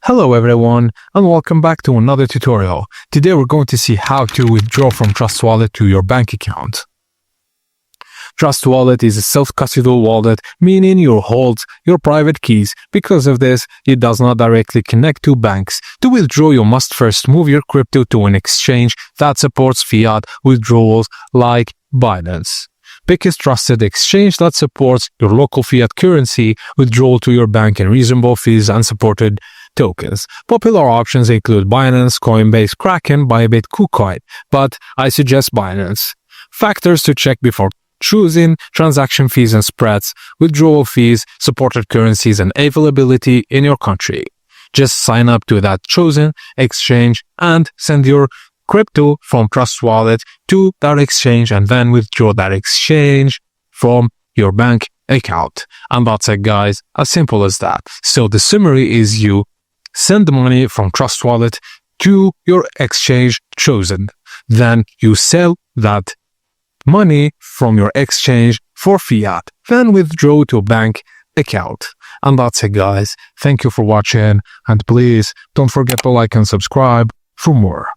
Hello everyone and welcome back to another tutorial. Today we're going to see how to withdraw from Trust Wallet to your bank account. Trust Wallet is a self-custodial wallet, meaning you hold your private keys. Because of this, it does not directly connect to banks. To withdraw, you must first move your crypto to an exchange that supports fiat withdrawals like Binance. Pick a trusted exchange that supports your local fiat currency withdrawal to your bank and reasonable fees and supported tokens. Popular options include Binance, Coinbase, Kraken, Bybit, KuCoin, but I suggest Binance. Factors to check before choosing: transaction fees and spreads, withdrawal fees, supported currencies, and availability in your country. Just sign up to that chosen exchange and send your crypto from Trust Wallet to that exchange and then withdraw that exchange from your bank account. And that's it, guys. As simple as that. So the summary is you send the money from Trust Wallet to your exchange chosen. Then you sell that money from your exchange for fiat. Then withdraw to a bank account. And that's it, guys. Thank you for watching. And please don't forget to like and subscribe for more.